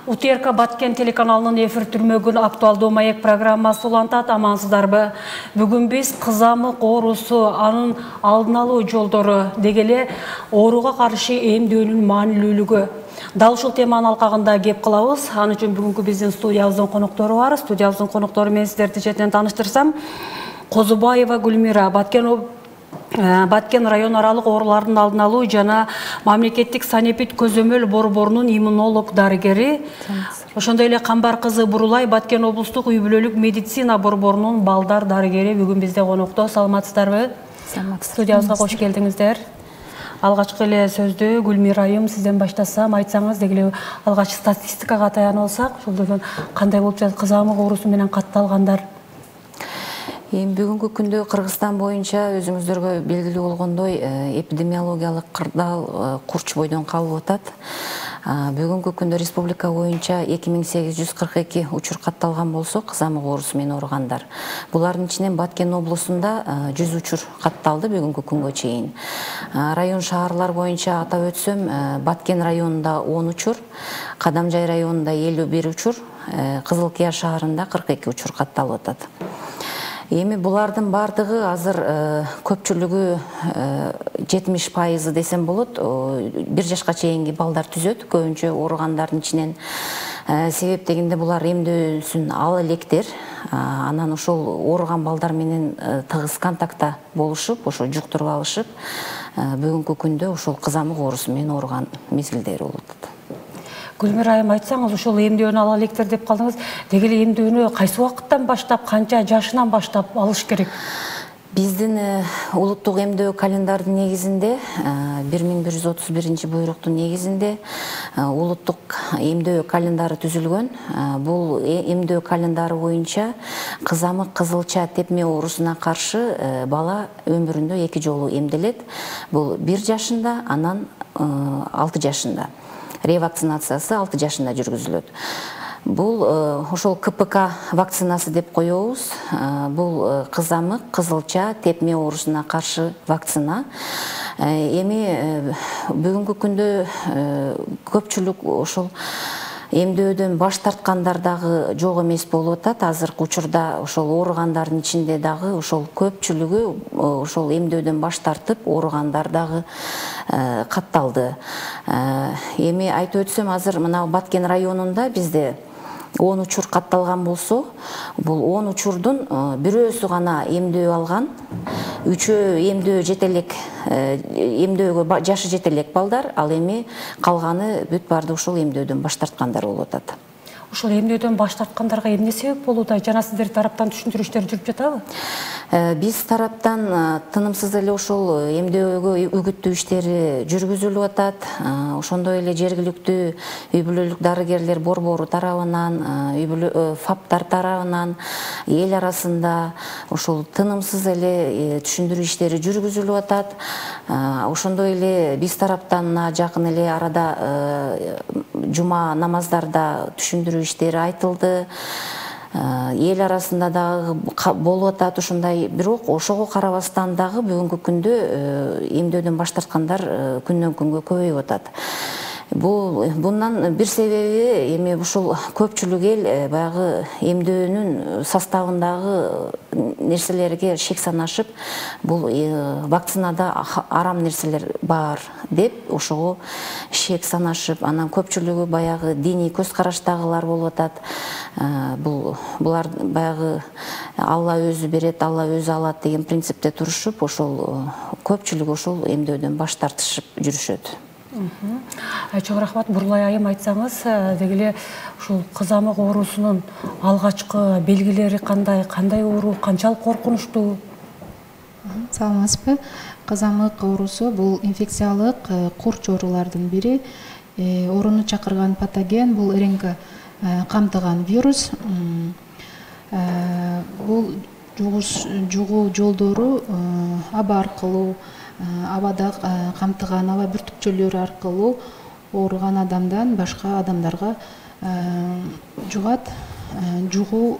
УТРК Баткен телеканалының эфир түрмөгүн актуалдуу маек программасы улантат. Амансыздарбы? Бүгүн биз кызамык оорусу, анын алдын алуу жолдору дегеле ооруга каршы эмдөөнүн маанилүүлүгү. Дал ушул теманын алкагында кеп кылабыз. Аны үчүн бүгүнкү биздин студиябыздын коноктору бар. Студиябыздын коноктору менен сиздерди четинен тааныштырсам, Козубаева Гүлмира, Баткен район аралык оорулардын алдын алуу жана мамлекеттик санэпид көзөмөл борборунун иммунолог дарыгери. Ошондой эле Камбар кызы Бурулай, Баткен облустук үй бүлөлүк медицина борборунун балдар дарыгери бүгүн бизде конокто. Саламатсыздарбы? Студиябызга кош келдиңиздер. Алгачкы эле сөздү Гүлмира айым сизден баштасам, айтсаңыз дегеле алгач статистикага таянып алсак, ошолдон кандай болуп жатат кызамык оорусу менен катталгандар? Бүгүнкү күндө Кыргызстан боюнча өзүңүздөргө белгилүү болгондой эпидемиологиялык кырдаал курч бойдон калып атат. Бүгүнкү күндө республика боюнча 2842 учур катталган болсо, кызамык оорусу менен ооругандар. Булардын ичинен Баткен облусунда 100 учур катталды бүгүнкү күнгө чейин. Район шаарлар боюнча атап өтсөм, Баткен районунда 10 учур, Кадамжай районунда 51 учур, Кызыл Кия шаарында 42 учур катталып атат. Эми булардын бардыгы азыр көпчүлүгү 70% десем болот, 1 жашка чейинки балдар түзөт, көбүнчө ооругандардын ичинен. Себеп дегенде булар эмдөөсүн ала электер, анан ошол ооруган балдар менен тыгыз контактта болушуп, ошо жуктуруп алышып, бүгүнкү күндө ошол кызамык оорусу менен ооруган мезгилдери болуп атат. Гүлмира айым, айтсаңыз, ошол эмдөөнү ала электер деп калдыңыз. Дегеле эмдөөнү кайсы убакыттан баштап, канча жашынан баштап алыш керек? Биздин улуттук эмдөө календардын негизинде 1131 буйруктун негизинде улуттук эмдөө календары түзүлгөн. Бул эмдөө календары боюнча кызамык, кызылча, тепме оорусуна каршы бала өмүрүндө 2 жолу эмделет. Бул 1 жашында, анан 6 жашында. Ревакцинациясы 6 жашында жүргүзүлөт. Бул ошол КПК вакцинасы деп коебуз. Бул кызамык, кызылча, тепме оорусуна каршы вакцина. Эми бүгүнкү күндө көпчүлүк ошол эмдөөдөн баш тарткандар дагы жок эмес болуп атат. Азыркы учурда ошол ооругандардын ичинде дагы ошол көпчүлүгү ошол эмдөөдөн баш тартып ооругандар дагы катталды. Эми айтып өтсөм, азыр мына Баткен районунда бизде 10 учур катталган болсо, бул 10 учурдун бирөөсү гана эмдөө алган, 3-өө эмдөө жетелек, эмдөөгө жашы жетелек балдар, ал эми калганы бүт барды ошол эмдөөдөн баш тарткандар болуп атат. Ошол эмдөөдөн баш тарткандарга эмне себеп болууда? Жана сиздер тараптан түшүндүрүштөр жүрүп жатабы? Биз тараптан тынымсыз эле ошол эмдөөгө үгүттүү иштери жүргүзүлүп атат. Ошондой эле жергиликтүү үй бүлөлүк дарыгерлер борбору тарабынан, ФАПтар тарабынан эл арасында ошол тынымсыз эле түшүндүрүү иштери жүргүзүлүп атат. Ошондой эле биз тараптан жакын эле арада жума намаздарда түшүндүрүү иштери айтылды. Эл арасында дагы болуп атат ушундай, бирок ошого карабастан дагы бүгүнкү күндө эмдөөдөн баш тарткандар күндөн күнгө көбөйүп атат. Bundan bir себеби эми ушул көпчүлүк эл баягы эмдөөнүн составындагы нерселерге шек санашып, бул вакцинада арам нерселер бар деп ошого шек санашып, анан көпчүлүгү баягы диний көз караштагылар болуп атат. Булар баягы Алла өзү берет, Алла өзү алат деген принципте турушуп, ошол көпчүлүк ошол эмдөөдөн баш тартышып жүрүшөт. Чоң рахмат. Бурулай айым, айтсаңыз, дегеле ушул кызамык оорусунун алгачкы белгилери кандай оору, канчалык коркунучтуу? Саламатсызбы? Кызамык оорусу бул инфекциялык курч оорулардын бири. Ооруну чакырган патоген бул РНК камтыган вирус. Бул жугуу жолдору аба аркылуу, абада камтыган аба бүртүкчөлөрү аркылуу ооруган адамдан башка адамдарга жугат. Жугуу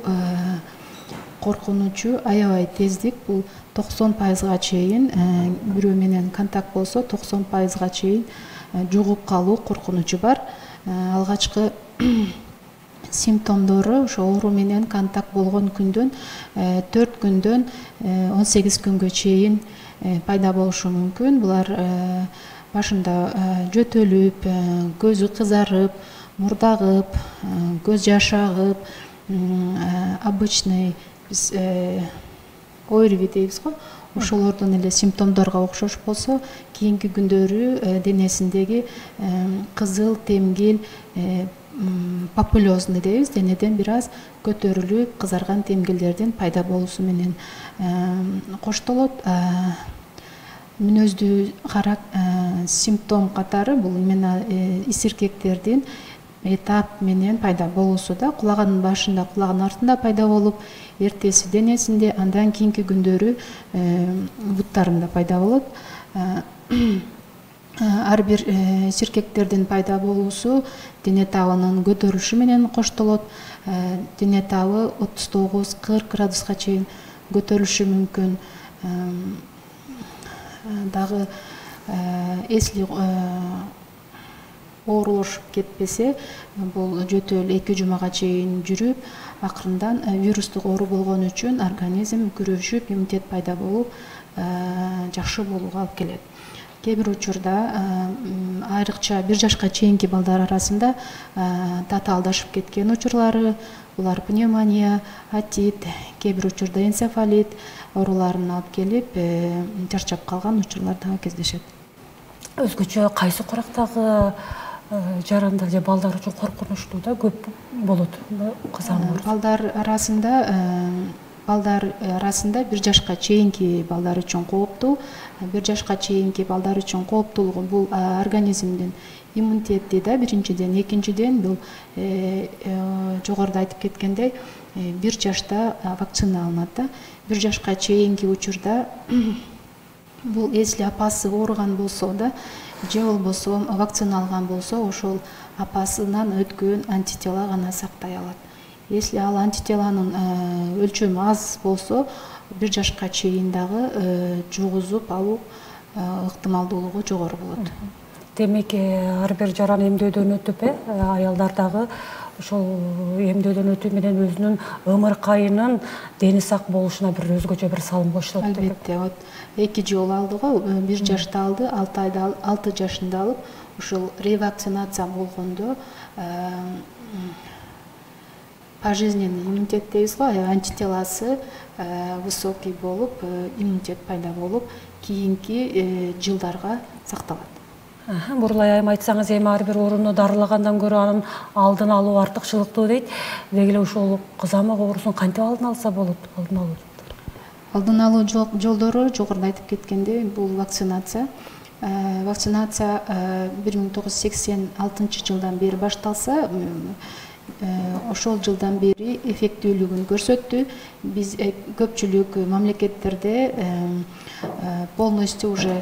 коркунучу аябай тездик, бул 90%га чейин, бирөө менен контакт болсо 90%га чейин жугуп калуу коркунучу бар. Алгачкы симптомдору ошо оору менен контакт болгон күндөн 4 күндөн 18 күнгө чейин пайда болушу мүмкүн. Булар башында жөтөлүп, көзү кызарып, мурдагып, көз жашы агып, обычный биз ОРВИ дейбиз го, ошолордун эле симптомдорго окшош болсо, кийинки күндөрү денесиндеги кызыл темгил, папулезный дейбиз, денеден бир аз көтөрүлүп, кызарган темгилдердин пайда болуусу менен коштолот. Мүнөздүү симптом катары бул исиркектердин этап менен пайда болуусу да, кулаганын башында, кулаганын артында пайда болуп, эртеси денесинде, андан кийинки күндөрү буттарында пайда болот. Ар бир исиркектердин пайда болуусу дене табынын көтөрүлүшү менен коштолот. Дене табы 39-40 градуска чейин көтөрүлүшү мүмкүн. Дагы эсли оорулашып кетпесе, бул жөтөл 2 жумага чейин жүрүп, акырындан вирустук оору болгон үчүн организм күрөшүп, иммунитет пайда болуп, жакшы болууга алып келет. Кээ бир учурда айрыкча 1 жашка чейинки балдар арасында татаалдашып кеткен учурлары, булар пневмония, отит, кээ бир учурда энцефалит ооруларын алып келип, чарчап калган учурлар дагы кездешет. Өзгөчө кайсы курактагы жарандар же балдар үчүн коркунучтуу да көп болот кызамык? Балдар арасында 1 жашка чейинки балдар үчүн кооптуу. 1 жашка чейинки балдар үчүн кооптуулугу бул организмдин иммунитети да биринчиден, экинчиден бул жогоруда айтып кеткендей 1 жашта вакцина алынат да. 1 жашка чейинки учурда бул эсли апасы ооруган болсо да, же болбосо вакцина алган болсо, ошол апасынан өткөн антитела гана сактай алат. Если ал антителанын өлчөмү аз болсо, 1 жашка чейин дагы жугузуп алуу ыктымалдуулугу жогору болот. Демек, ар бир жаран эмдөөдөн өтүп, аялдардагы ошол эмдөөдөн өтүү менен өзүнүн ымыркайынын дени сак болушуна бир өзгөчө бир салым кошулат. Албетте, 2 жолу алды го, 1 жашта алды, 6 жашында алып, ошол ревакцинация болгондо пожизненный иммунитет дейбиз го, антителасы высокий болуп, иммунитет пайда болуп, кийинки жылдарга сакталат. Бурлай айым айтсаңыз, эми ар бир ооруну дарылагандан көрө анын алдын алуу артыкчылыктуу дейт. Деги эле ушул кызамык оорусун кантип алдын алса болот? Алдын алуу жолдору жогоруда айтып кеткендей, бул вакцинация. Вакцинация 1986 жылдан бери башталса, ошол жылдан бери эффектүүлүгүн көрсөттү. Биз көпчүлүк мамлекеттерде полностью уже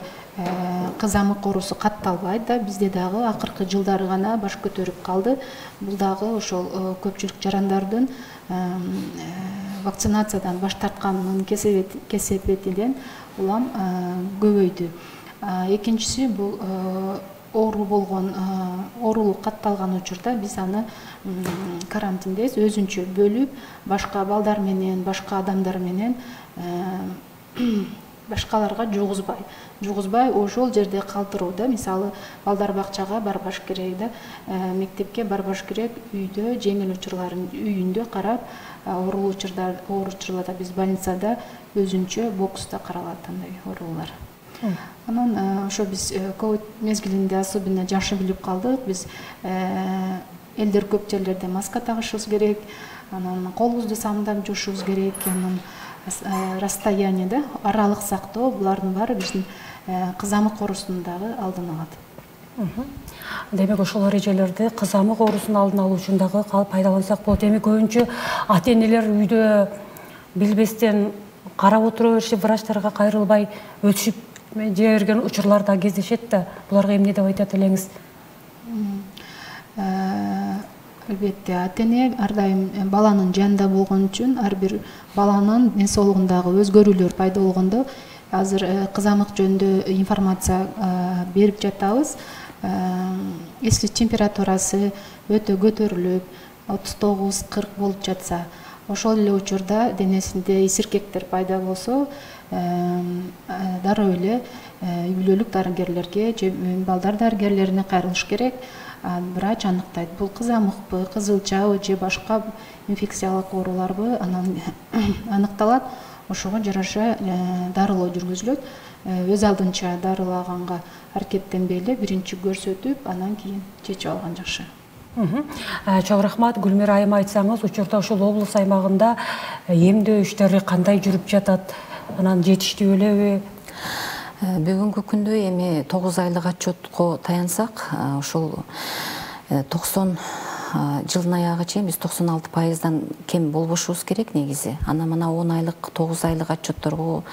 кызамык оорусу катталбайт да, бизде дагы акыркы жылдары гана баш көтөрүп калды. Бул дагы ошол көпчүлүк жарандардын вакцинациядан баш тартканынын кесепетинен улам көбөйдү. Экинчиси бул оору болгон, оорулук катталган учурда биз аны карантиндейбиз, өзүнчө бөлүп, башка балдар менен, башка адамдар менен башкаларга жугузбай ошол жерде калтыруу да. Мисалы, балдар бакчага барбаш керек да, мектепке барбаш керек, үйдө жеңил учурларын үйүндө карап, оорулуу учурларда биз больницада өзүнчө бокста каралат андай оорулар. Анан ошо биз ковид мезгилинде особенно жакшы билип калдык. Биз элдер көп жерлерде маска тагышыбыз керек, анан колубузду самдап жуушубуз керек, анан расстояние, аралык сактоо, булардын баары биздин кызамык оорусунун дагы алдын алат. Демек, ошол эрежелерди кызамык оорусунун алдын алуу үчүн дагы пайдалансак болот. Эми көбүнчө ата-энелер үйдө билбестен карап отура беришип, врачтарга кайрылбай өтүшүп жиберген учурлар да кездешет да. Буларга эмне деп айтат элеңиз? Албетте, ата-эне ар дайым баланын жанында болгон үчүн, ар бир баланын ден соолугундагы өзгөрүүлөр пайда болгондо азыр кызамык жөнүндө информация берип жатабыз. если температурасы өтө көтөрүлүп 39-40 болуп жатса, ошол эле учурда денесинде исиркектер пайда болсо, дароо эле үй бүлөлүк дарыгерлерге же балдар дарыгерлерине кайрылыш керек. Врач аныктайт, бул кызамыкпы, кызылчабы же башка инфекциялык ооруларбы, анан аныкталат. Ошого жараша дарылоо жүргүзүлөт. Өз алдынча дарылаганга аракеттенбей эле биринчи көрсөтүп, анан кийин чечип алган жакшы. Чоң рахмат. Гүлмира айым, айтсаңыз, учурда ушул облус аймагында эмдөө иштери кандай жүрүп жатат? Анан жетиштүү элеби? Бүгүнкү күндө эми 9 айлык отчетко таянсак, ушул 90 жылдын аягы чейин биз 96%дан кем болбошубуз керек негизи. Ана мына 10 айлык, 9 айлык отчетторго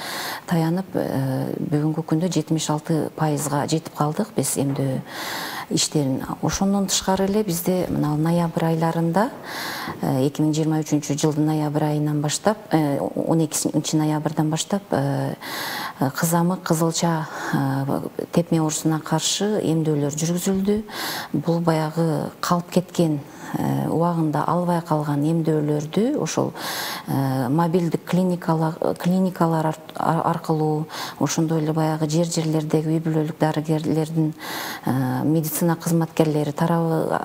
таянып, бүгүнкү күндө 76%га жетип калдык биз эмдөө иштерин. Ошондон тышкары эле бизде мына ноябрь айларында 2023 жылдын ноябрь айынан баштап, 12 ноябрдан баштап кызамык, кызылча тепме оорусуна каршы эмдөөлөр жүргүзүлдү. Бул баягы калып кеткен, убагында албай калган эмдөөлөрдү ошол мобилдик клиникалар аркылуу, ошондой эле баягы жерлердеги үй бүлөлүк дарыгерлердин, медицина кызматкерлери тарабы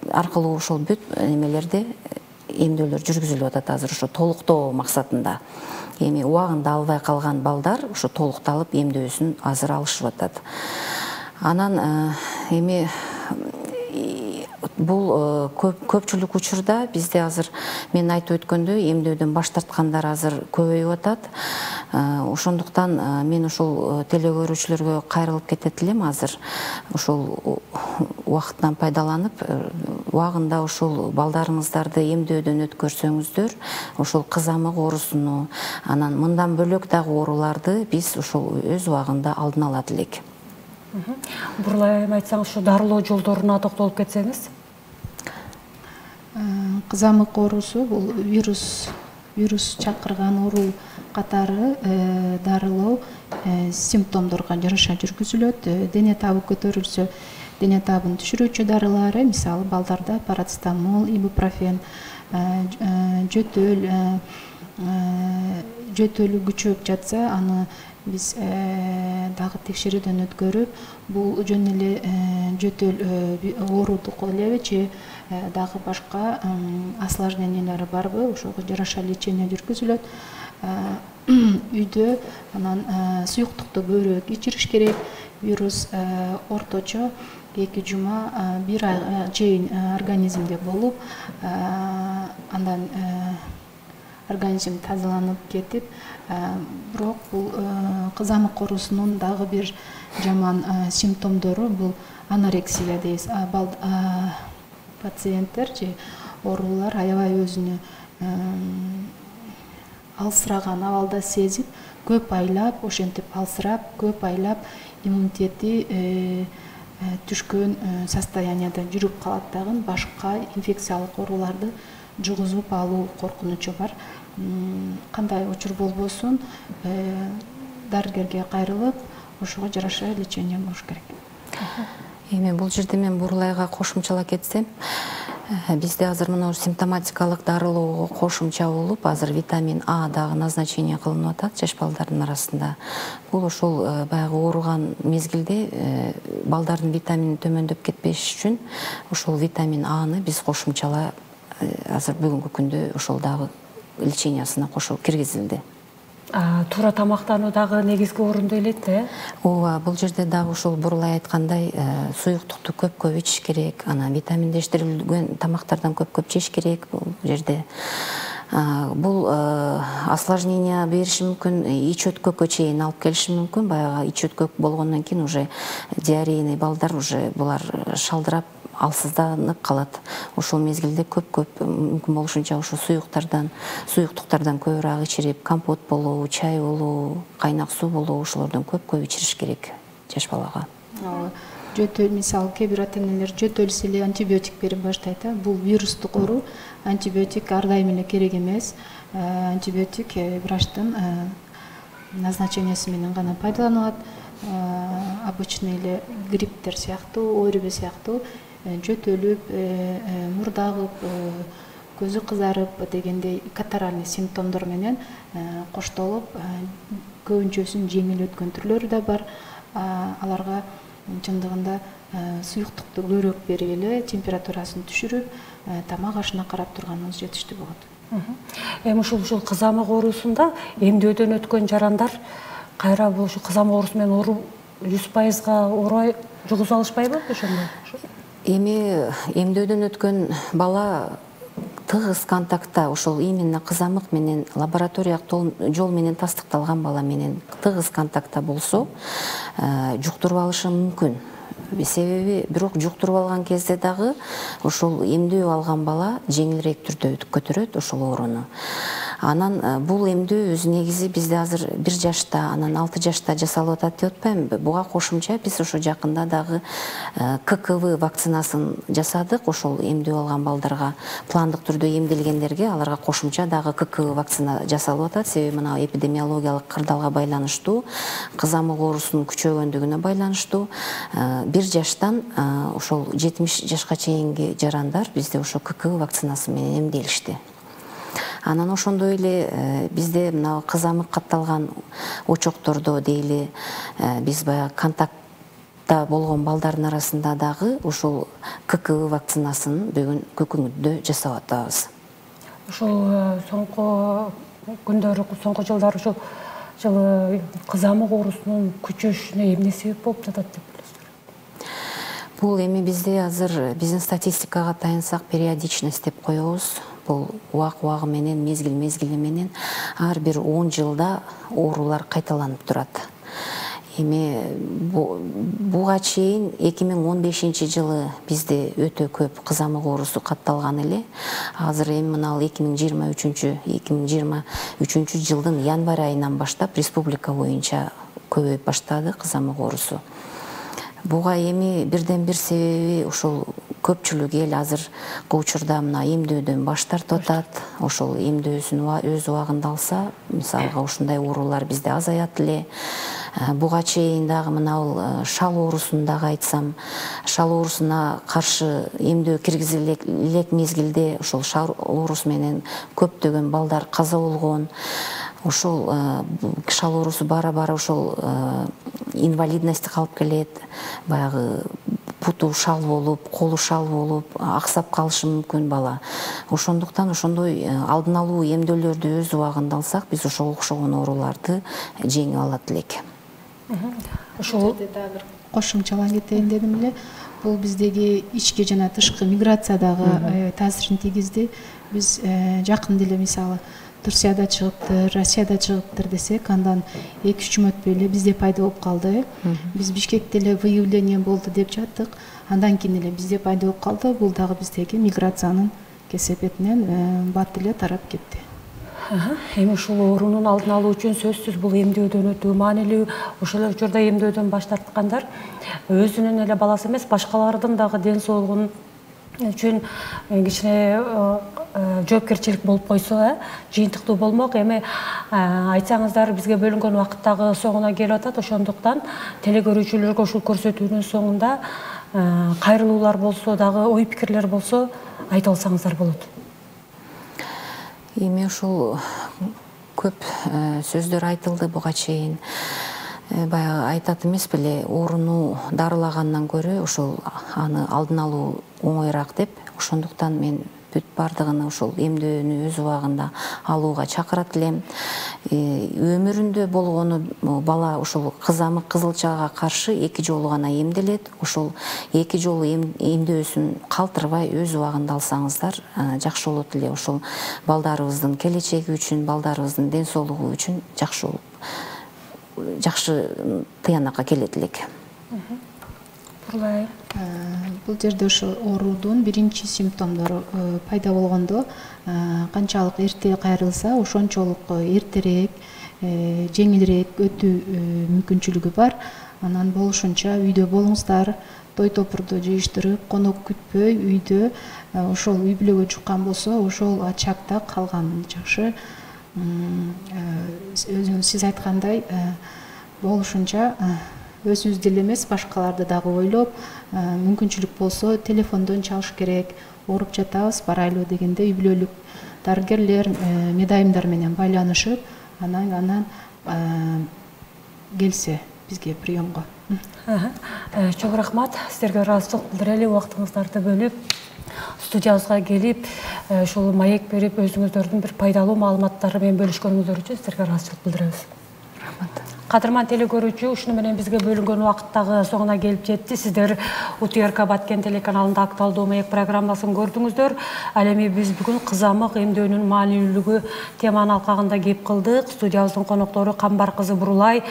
аркылуу ошол бүт немелерде эмдөөлөр жүргүзүлүп атат азыр ошо толуктоо максатында. Эми убагында албай калган балдар ошо толукталып эмдөөсүн азыр алышып атат. Анан эми бул көпчүлүк учурда бизде азыр мен айтып өткөндөй эмдөөдөн баш тарткандар азыр көбөйүп атат. Ошондуктан мен ошол телекөрүүчүлөргө кайрылып кетет элем азыр. Ошол убакыттан пайдаланып, убагында ошол балдарыңыздарды эмдөөдөн өткөрсөңүздөр, ошол кызамык оорусуну, анан мындан бөлөк дагы ооруларды биз ошол өз убагында алдын алат элек. Бурлай айтсаңыз, ушу дарылоо жолдоруна токтолуп кетсеңиз. Кызамык оорусу бул вирус чакырган оору катары дарылоо симптомдорго жараша жүргүзүлөт. Дене табы көтөрүлсө, дене табын түшүрүүчү дарылары, мисалы балдарда парацетамол, ибупрофен, жөтөлү күчөп жатса, аны биз дагы текшерүүдөн өткөрүп, бул жөн эле жөтөл оорудук элеби же дагы башка осложнениялары барбы, ошого жараша лечение жүргүзүлөт. Үйдө анан суюктукту көбүрөөк ичириш керек. Вирус орточо 2 жума 1 айга чейин организмде болуп, андан организм тазаланып кетип, бирок бул кызамык оорусунун дагы бир жаман симптомдору бул анорексия дейбиз. Пациенттер же оорулар аябай өзүнү алсыраган абалда сезип, көп айлап, ошентип алсырап, көп айлап иммунитети түшкөн состоянияда жүрүп калат дагы, башка инфекциялык ооруларды жугузуп алуу коркунучу бар. Кандай учур болбосун, дарыгерге кайрылып, ошого жараша лечение болуш керек. Эми бул жерде мен Бурлайга кошумчалап кетсем, бизде азыр мына симптоматикалык дарылоого кошумча болуп, азыр витамин А дагы назначение кылынып атат жаш балдардын арасында. Бул ошол баягы ооруган мезгилде балдардын витамини төмөндөп кетпеш үчүн ошол витамин Аны биз кошумчалап азыр бүгүнкү күндө ошол дагы лечениясына кошуп киргизилди. Туура тамактануу дагы негизги орунду элет, Ооба, бул жерде дагы ошол Бурлай айткандай суюктукту көп ичиш керек, анан витаминдештирилген тамактардан көп жеш керек бул жерде. Бул осложнение бериши мүмкүн, ич өткөккө чейин алып келиши мүмкүн. Баягы ич өткөк болгондон кийин уже диарейный балдар уже булар шалдырап алсызданып калат. Ошол мезгилде көп мүмкүн болушунча ошо суюктуктардан көбүрөөк ичирип, компот болобу, чай болобу, кайнак суу болобу, ошолордон көп ичириш керек жаш балага. Жөтөл, мисалы, кээ бир ата-энелер жөтөлсө эле антибиотик берип баштайт. Бул вирустук оору, антибиотик ар дайым эле керек эмес. Антибиотик врачтын назначениясы менен гана пайдаланылат. обычный эле грипптер сыяктуу, оорубе сыяктуу жөтөлүп, мурда агып, көзү кызарып дегендей катаральный симптомдор менен коштолуп, көбүнчөсүнүн жеңил өткөн түрлөрү да бар. Аларга чындыгында суюктукту көбүрөөк бергеле, температурасын түшүрүп, тамак ашына карап турганыбыз жетиштүү болот. Эми ушул кызамык оорусунда эмдөөдөн өткөн жарандар кайра бул кызамык оорусу менен ооруп 100%-га оорубай жугуза алышпайбы ошондо? Эми эмдөөдөн өткөн бала тыгыз контактта ошол именно кызамык менен лабораториялык жол менен тастыкталган бала менен тыгыз контактта болсо жуктуруп алышы мүмкүн. Себеби бирок жуктуруп алган кезде дагы ошол эмдөө алган бала жеңилирээк түрдө көтөрөт ошол ооруну. Анан бул эмдөө өзү негизи бизде азыр 1 жашта, анан 6 жашта жасалып атат деп атпаймынбы? Буга кошумча биз ошо жакында дагы ККВ вакцинасын жасадык. Ошол эмдөө алган балдарга, пландык түрдө эмделгендерге аларга кошумча дагы ККВ вакцина жасалып атат. Себеби мына эпидемиологиялык кырдаалга байланыштуу, кызамык оорусунун күчөгөндүгүнө байланыштуу 1 жаштан ошол 70 жашка чейинки жарандар бизде ошо ККВ вакцинасы менен эмделишти. Анан ошондой эле бизде мына кызамык катталган очоктордо дейли биз баягы контактта болгон балдардын арасында дагы ошол ККВ вакцинасын бүгүн көкөңүддө жасап атабыз. Ошол соңку күндөрү, соңку жылдары ушул жылы кызамык оорусунун күчөшүнө эмне себеп болуп жатат деп билесиздер? Бул эми бизде азыр биздин статистикага таянсак периодичность деп коебуз. Бул убак менен, мезгил менен ар бир 10 жылда оорулар кайталанып турат. Эми буга чейин 2015-жылы бизде өтө көп кызамык оорусу катталган эле. Азыр эми мына 2023 жылдын январь айынан баштап республика боюнча көбөйүп баштады кызамык оорусу. Буга эми бирден бир себеби ошол көпчүлүк эл азыркы учурда мына эмдөөдөн баш тартып атат. Ошол эмдөөсүн өз убагында алса, мисалга ушундай оорулар бизде азаят эле. Буга чейин дагы мына шал оорусун дагы айтсам, шал оорусуна каршы эмдөө киргизиле элек мезгилде ошол шал оорусу менен көптөгөн балдар каза болгон. Ошол шал оорусу бара-бара ошол инвалидность калып келет, баягы путу шал болуп, колу шал болуп, аксап калышы мүмкүн бала. Ошондуктан ошондой алдын алуу эмдөөлөрдү өз убагында алсак, биз ошого окшогон ооруларды жеңип алат элек. Ошол жерде дагы бир кошумчалап кетейин дедим эле. Бул биздеги ички жана тышкы миграциядагы таасирин тийгизди. Биз жакын деле мисалы Турцияда чыгыптыр, Россияда чыгыптыр десек, андан 2-3 жум өтпөй эле бизде пайда болуп калды. Биз Бишкекте эле выявление болду деп жаттык. Андан кийин эле бизде пайда болуп калды. Бул дагы биздеги миграциянын кесепетинен бат эле тарап кетти. Эми ушул оорунун алдын алуу үчүн сөзсүз бул эмдөөдөн өтүү маанилүү. Ошол учурда эмдөөдөн баш тарткандар өзүнүн эле баласы эмес, башкалардын дагы ден соолугун үчүн кичине жоопкерчилик болуп койсо, жыйынтыктуу болмок. Эми айтсаңыздар, бизге бөлүнгөн убакыт дагы соңуна келип атат. Ошондуктан телекөрүүчүлөргө ушул көрсөтүүнүн соңунда кайрылуулар болсо дагы, ой пикирлер болсо айта алсаңыздар болот. Эми ушул көп сөздөр айтылды буга чейин. Баягы айтат эмес беле, ооруну дарылагандан көрө ошол аны алдын алуу оңоюраак деп. Ошондуктан мен бүт бардыгын ошол эмдөөнү өз убагында алууга чакырат элем. Өмүрүндө болгону бала ошол кызамык кызылчага каршы 2 жолу гана эмделет. Ошол 2 жолу эмдөөсүн калтырбай өз убагында алсаңыздар жакшы болот эле. Ошол балдарыбыздын келечеги үчүн, балдарыбыздын ден соолугу үчүн жакшы тыянакка келет элек. Бул жерде ошол оорудун биринчи симптомдору пайда болгондо канчалык эрте кайрылса, ошончолук эртерээк, жеңилирээк өтүү мүмкүнчүлүгү бар. Анан болушунча үйдө болуңуздар, той топурду жыйыштырып, конок күтпөй үйдө, ошол үй бүлөгө жуккан болсо, ошол очакта калган жакшы. Өзүңүз сиз айткандай болушунча өзүбүз деле эмес башкаларды дагы ойлоп, мүмкүнчүлүк болсо телефондон чалыш керек, ооруп жатабыз барайлы дегенде үй бүлөлүк дарыгерлер, медайымдар менен байланышып, анан келсе бизге приемго. Чоң рахмат, сіздерге ыраазычылык билдирели, убактыңыздарды бөлүп, студиябызга келип, ушул маек берип, өзүңүздөрдүн бир пайдалуу маалыматтары менен бөлүшкөнүңүздөр үчүн сіздерге ыраазычылык билдиребиз. Рахмат. Кадырман телекөрүүчү, ушуну менен бизге бөлүнгөн убакыттагы соңуна келип жетти. Сиздер УТРК Баткен телеканалында актуалдуу маек программасын көрдүңүздөр. Ал эми биз бүгүн кызамык эмдөөнүн маанилүүлүгү теманын алкагында кеп кылдык. Студиябыздын коноктору Камбар кызы Бурулай,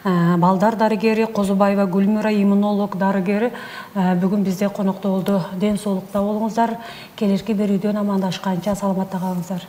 балдар дарыгери, Козубаева Гүлмира, иммунолог дарыгери бүгүн бизде конокто болду. Ден соолукта болуңуздар. Келерки берүүдөн амандашканча саламатта калыңыздар.